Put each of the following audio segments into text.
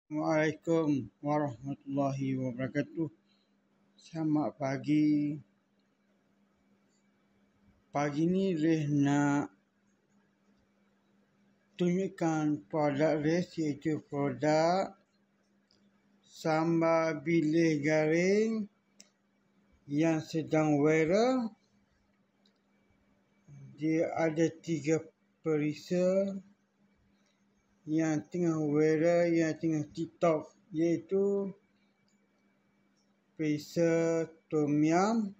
Assalamualaikum warahmatullahi wabarakatuh. Selamat pagi. Pagi ni Reh nak tunjukkan produk Reh, iaitu produk sambal bilis garing yang sedang viral. Dia ada 3 perisa yang tengah viral, yang tengah TikTok, iaitu perisa tom yum,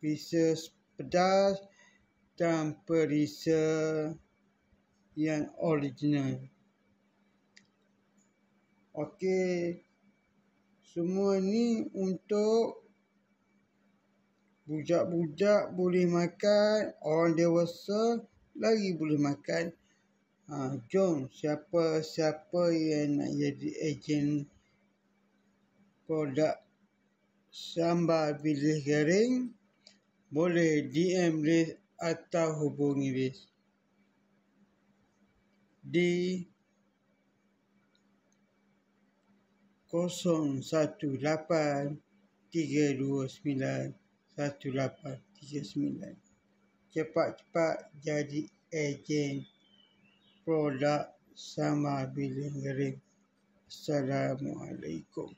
perisa pedas dan perisa yang original. Okey, semua ni untuk budak-budak boleh makan, orang dewasa lagi boleh makan. Jom, siapa yang nak jadi ejen produk sambal bilis garing, boleh DM Riz atau hubungi Riz di 018-329-1839. Cepat-cepat jadi ejen produk sambal bilis garing. Assalamualaikum.